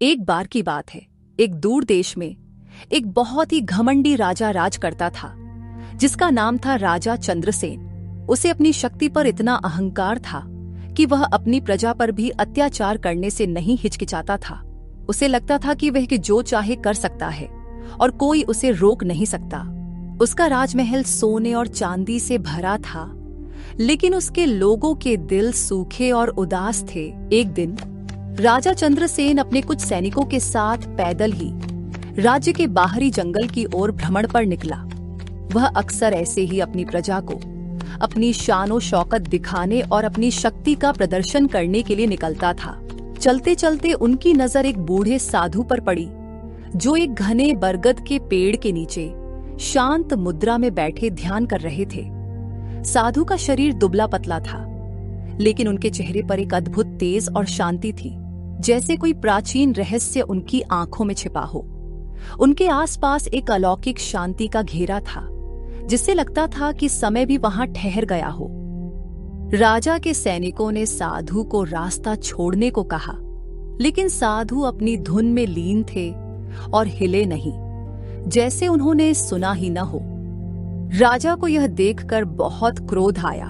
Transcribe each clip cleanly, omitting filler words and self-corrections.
एक बार की बात है, एक दूर देश में एक बहुत ही घमंडी राजा राज करता था, जिसका नाम था राजा चंद्रसेन। उसे अपनी शक्ति पर इतना अहंकार था कि वह अपनी प्रजा पर भी अत्याचार करने से नहीं हिचकिचाता था। उसे लगता था कि वह जो चाहे कर सकता है और कोई उसे रोक नहीं सकता। उसका राजमहल सोने और चांदी से भरा था, लेकिन उसके लोगों के दिल सूखे और उदास थे। एक दिन राजा चंद्रसेन अपने कुछ सैनिकों के साथ पैदल ही राज्य के बाहरी जंगल की ओर भ्रमण पर निकला। वह अक्सर ऐसे ही अपनी प्रजा को अपनी शानो शौकत दिखाने और अपनी शक्ति का प्रदर्शन करने के लिए निकलता था। चलते चलते उनकी नजर एक बूढ़े साधु पर पड़ी, जो एक घने बरगद के पेड़ के नीचे शांत मुद्रा में बैठे ध्यान कर रहे थे। साधु का शरीर दुबला पतला था, लेकिन उनके चेहरे पर एक अद्भुत तेज और शांति थी, जैसे कोई प्राचीन रहस्य उनकी आंखों में छिपा हो। उनके आसपास एक अलौकिक शांति का घेरा था, जिससे लगता था कि समय भी वहां ठहर गया हो। राजा के सैनिकों ने साधु को रास्ता छोड़ने को कहा, लेकिन साधु अपनी धुन में लीन थे और हिले नहीं, जैसे उन्होंने सुना ही न हो। राजा को यह देखकर बहुत क्रोध आया।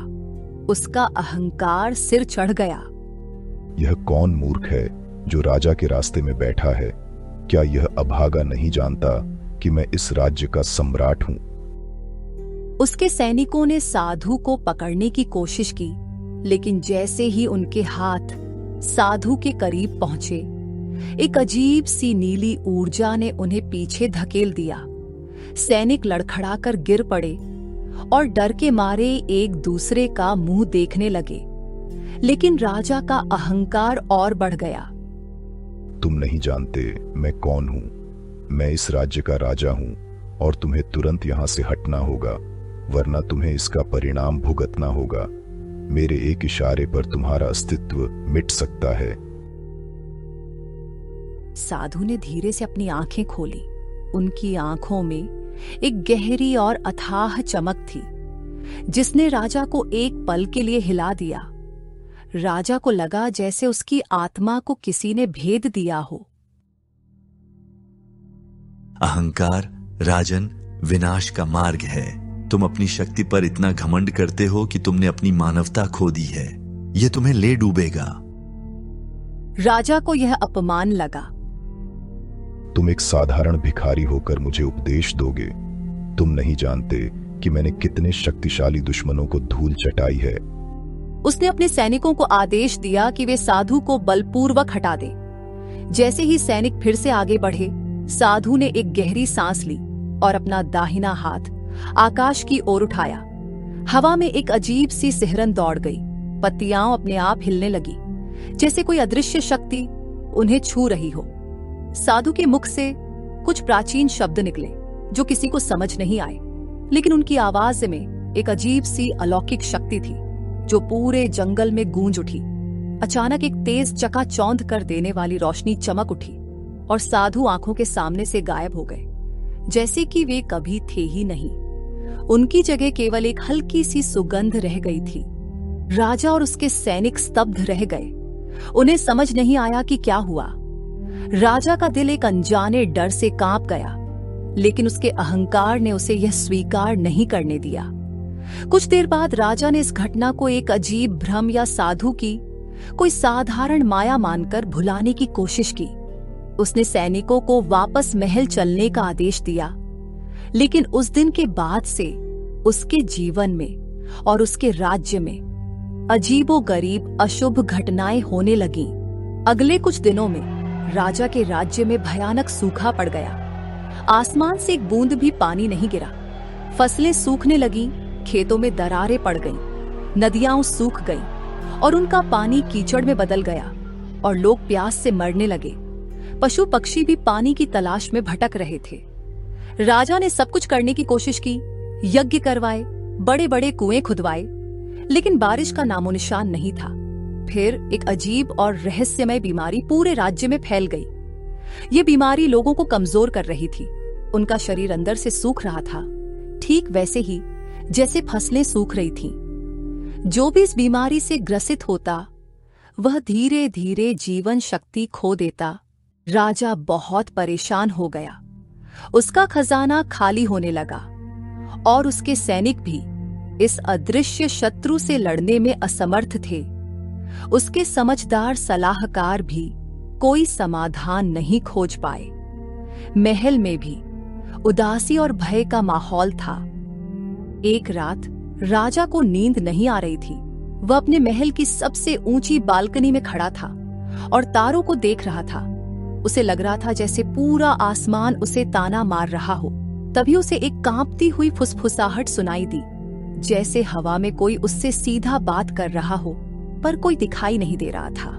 उसका अहंकार सिर चढ़ गया। यह कौन मूर्ख है जो राजा के रास्ते में बैठा है? क्या यह अभागा नहीं जानता कि मैं इस राज्य का सम्राट हूं? उसके सैनिकों ने साधु को पकड़ने की कोशिश की, लेकिन जैसे ही उनके हाथ साधु के करीब पहुंचे, एक अजीब सी नीली ऊर्जा ने उन्हें पीछे धकेल दिया। सैनिक लड़खड़ाकर गिर पड़े और डर के मारे एक दूसरे का मुंह देखने लगे। लेकिन राजा का अहंकार और बढ़ गया। तुम नहीं जानते मैं कौन हूं। मैं इस राज्य का राजा हूं और तुम्हें तुरंत यहां से हटना होगा, वरना तुम्हें इसका परिणाम भुगतना होगा। मेरे एक इशारे पर तुम्हारा अस्तित्व मिट सकता है। साधु ने धीरे से अपनी आंखें खोली। उनकी आंखों में एक गहरी और अथाह चमक थी, जिसने राजा को एक पल के लिए हिला दिया। राजा को लगा जैसे उसकी आत्मा को किसी ने भेद दिया हो। अहंकार राजन विनाश का मार्ग है। तुम अपनी शक्ति पर इतना घमंड करते हो कि तुमने अपनी मानवता खो दी है। यह तुम्हें ले डूबेगा। राजा को यह अपमान लगा। तुम एक साधारण भिखारी होकर मुझे उपदेश दोगे? तुम नहीं जानते कि मैंने कितने शक्तिशाली दुश्मनों को धूल चटाई है। उसने अपने सैनिकों को आदेश दिया कि वे साधु को बलपूर्वक हटा दें। जैसे ही सैनिक फिर से आगे बढ़े, साधु ने एक गहरी सांस ली और अपना दाहिना हाथ आकाश की ओर उठाया। हवा में एक अजीब सी सिहरन दौड़ गई। पत्तियां अपने आप हिलने लगी, जैसे कोई अदृश्य शक्ति उन्हें छू रही हो। साधु के मुख से कुछ प्राचीन शब्द निकले, जो किसी को समझ नहीं आए, लेकिन उनकी आवाज में एक अजीब सी अलौकिक शक्ति थी, जो पूरे जंगल में गूंज उठी। अचानक एक तेज चकाचौंध कर देने वाली रोशनी चमक उठी और साधु आंखों के सामने से गायब हो गए, जैसे कि वे कभी थे ही नहीं। उनकी जगह केवल एक हल्की सी सुगंध रह गई थी। राजा और उसके सैनिक स्तब्ध रह गए। उन्हें समझ नहीं आया कि क्या हुआ। राजा का दिल एक अनजाने डर से कांप गया, लेकिन उसके अहंकार ने उसे यह स्वीकार नहीं करने दिया। कुछ देर बाद राजा ने इस घटना को एक अजीब भ्रम या साधु की कोई साधारण माया मानकर भुलाने की कोशिश की। उसने सैनिकों को वापस महल चलने का आदेश दिया, लेकिन उस दिन के बाद से उसके जीवन में और उसके राज्य में अजीबोगरीब अशुभ घटनाएं होने लगीं। अगले कुछ दिनों में राजा के राज्य में भयानक सूखा पड़ गया। आसमान से एक बूंद भी पानी नहीं गिरा। फसलें सूखने लगीं, खेतों में दरारें पड़ गईं, नदियां सूख गईं और उनका पानी कीचड़ में बदल गया और लोग प्यास से मरने लगे। पशु पक्षी भी पानी की तलाश में भटक रहे थे। राजा ने सब कुछ करने की कोशिश की, यज्ञ करवाए, बड़े बड़े कुएं खुदवाए, लेकिन बारिश का नामोनिशान नहीं था। फिर एक अजीब और रहस्यमय बीमारी पूरे राज्य में फैल गई। ये बीमारी लोगों को कमजोर कर रही थी। उनका शरीर अंदर से सूख रहा था, ठीक वैसे ही जैसे फसलें सूख रही थीं। जो भी इस बीमारी से ग्रसित होता वह धीरे धीरे जीवन शक्ति खो देता। राजा बहुत परेशान हो गया। उसका खजाना खाली होने लगा और उसके सैनिक भी इस अदृश्य शत्रु से लड़ने में असमर्थ थे। उसके समझदार सलाहकार भी कोई समाधान नहीं खोज पाए। महल में भी उदासी और भय का माहौल था। एक रात राजा को नींद नहीं आ रही थी। वह अपने महल की सबसे ऊंची बालकनी में खड़ा था और तारों को देख रहा था। उसे लग रहा था जैसे पूरा आसमान उसे ताना मार रहा हो। तभी उसे एक कांपती हुई फुसफुसाहट सुनाई दी, जैसे हवा में कोई उससे सीधा बात कर रहा हो, पर कोई दिखाई नहीं दे रहा था।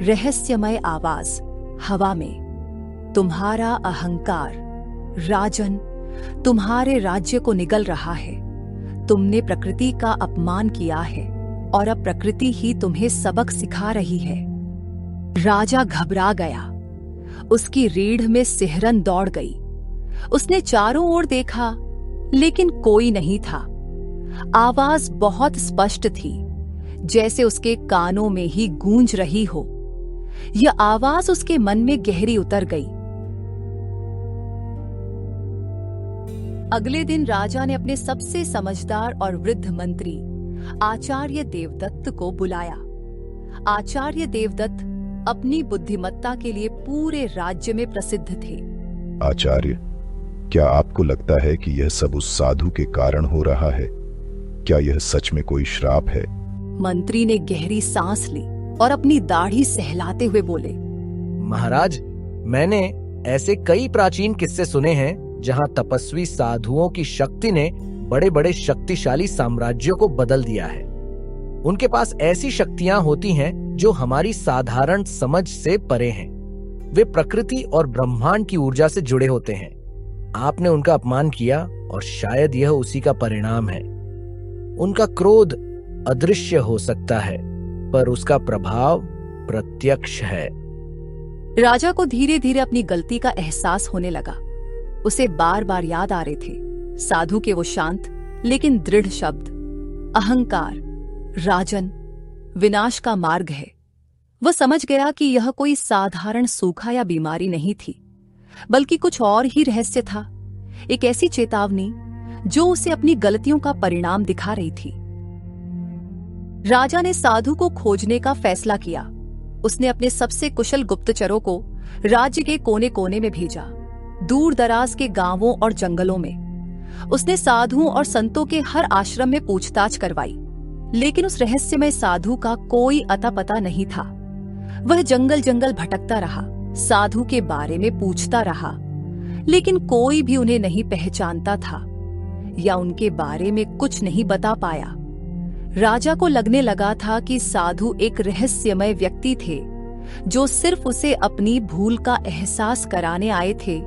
रहस्यमय आवाज हवा में, तुम्हारा अहंकार राजन तुम्हारे राज्य को निगल रहा है। तुमने प्रकृति का अपमान किया है और अब प्रकृति ही तुम्हें सबक सिखा रही है। राजा घबरा गया। उसकी रीढ़ में सिहरन दौड़ गई। उसने चारों ओर देखा, लेकिन कोई नहीं था। आवाज बहुत स्पष्ट थी, जैसे उसके कानों में ही गूंज रही हो। यह आवाज उसके मन में गहरी उतर गई। अगले दिन राजा ने अपने सबसे समझदार और वृद्ध मंत्री आचार्य देवदत्त को बुलाया। आचार्य देवदत्त अपनी बुद्धिमत्ता के लिए पूरे राज्य में प्रसिद्ध थे। आचार्य, क्या आपको लगता है कि यह सब उस साधु के कारण हो रहा है? क्या यह सच में कोई श्राप है? मंत्री ने गहरी सांस ली और अपनी दाढ़ी सहलाते हुए बोले, महाराज, मैंने ऐसे कई प्राचीन किस्से सुने हैं जहां तपस्वी साधुओं की शक्ति ने बड़े बड़े शक्तिशाली साम्राज्यों को बदल दिया है। उनके पास ऐसी शक्तियां होती हैं जो हमारी साधारण समझ से परे हैं। वे प्रकृति और ब्रह्मांड की ऊर्जा से जुड़े होते हैं। आपने उनका अपमान किया और शायद यह उसी का परिणाम है। उनका क्रोध अदृश्य हो सकता है, पर उसका प्रभाव प्रत्यक्ष है। राजा को धीरे धीरे अपनी गलती का एहसास होने लगा। उसे बार बार याद आ रहे थे साधु के वो शांत लेकिन दृढ़ शब्द, अहंकार राजन विनाश का मार्ग है। वह समझ गया कि यह कोई साधारण सूखा या बीमारी नहीं थी, बल्कि कुछ और ही रहस्य था। एक ऐसी चेतावनी जो उसे अपनी गलतियों का परिणाम दिखा रही थी। राजा ने साधु को खोजने का फैसला किया। उसने अपने सबसे कुशल गुप्तचरों को राज्य के कोने कोने में भेजा, दूर दराज के गांवों और जंगलों में। उसने साधुओं और संतों के हर आश्रम में पूछताछ करवाई, लेकिन उस रहस्यमय साधु का कोई अता पता नहीं था। वह जंगल जंगल भटकता रहा, साधु के बारे में पूछता रहा, लेकिन कोई भी उन्हें नहीं पहचानता था या उनके बारे में कुछ नहीं बता पाया। राजा को लगने लगा था कि साधु एक रहस्यमय व्यक्ति थे जो सिर्फ उसे अपनी भूल का एहसास कराने आए थे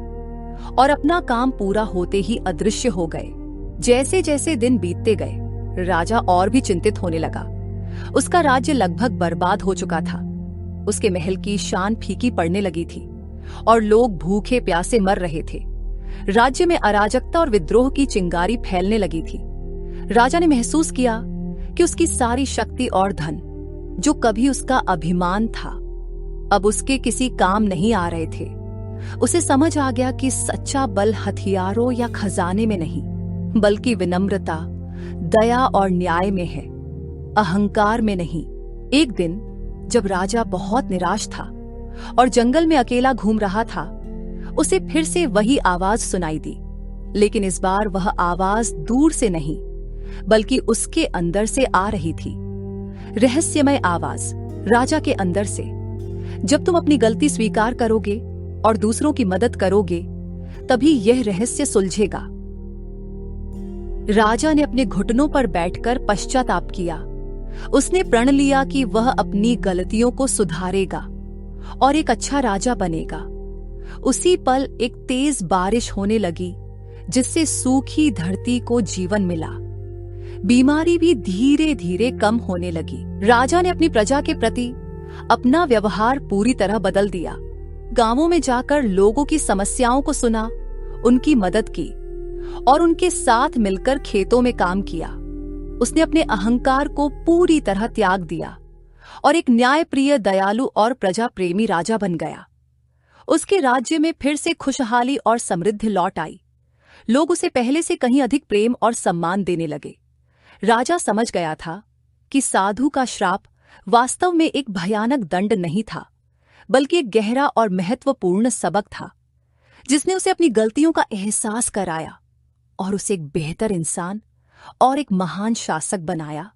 और अपना काम पूरा होते ही अदृश्य हो गए। जैसे जैसे दिन बीतते गए, राजा और भी चिंतित होने लगा। उसका राज्य लगभग बर्बाद हो चुका था। उसके महल की शान फीकी पड़ने लगी थी और लोग भूखे प्यासे मर रहे थे। राज्य में अराजकता और विद्रोह की चिंगारी फैलने लगी थी। राजा ने महसूस किया कि उसकी सारी शक्ति और धन, जो कभी उसका अभिमान था, अब उसके किसी काम नहीं आ रहे थे। उसे समझ आ गया कि सच्चा बल हथियारों या खजाने में नहीं, बल्कि विनम्रता, दया और न्याय में है, अहंकार में नहीं। एक दिन जब राजा बहुत निराश था और जंगल में अकेला घूम रहा था, उसे फिर से वही आवाज सुनाई दी, लेकिन इस बार वह आवाज दूर से नहीं, बल्कि उसके अंदर से आ रही थी। रहस्यमय आवाज राजा के अंदर से, जब तुम अपनी गलती स्वीकार करोगे और दूसरों की मदद करोगे, तभी यह रहस्य सुलझेगा। राजा ने अपने घुटनों पर बैठकर पश्चाताप किया। उसने प्रण लिया कि वह अपनी गलतियों को सुधारेगा और एक अच्छा राजा बनेगा। उसी पल एक तेज बारिश होने लगी, जिससे सूखी धरती को जीवन मिला। बीमारी भी धीरे धीरे कम होने लगी। राजा ने अपनी प्रजा के प्रति अपना व्यवहार पूरी तरह बदल दिया। गांवों में जाकर लोगों की समस्याओं को सुना, उनकी मदद की और उनके साथ मिलकर खेतों में काम किया। उसने अपने अहंकार को पूरी तरह त्याग दिया और एक न्यायप्रिय, दयालु और प्रजा प्रेमी राजा बन गया। उसके राज्य में फिर से खुशहाली और समृद्धि लौट आई। लोग उसे पहले से कहीं अधिक प्रेम और सम्मान देने लगे। राजा समझ गया था कि साधु का श्राप वास्तव में एक भयानक दंड नहीं था, बल्कि एक गहरा और महत्वपूर्ण सबक था, जिसने उसे अपनी गलतियों का एहसास कराया और उसे एक बेहतर इंसान और एक महान शासक बनाया।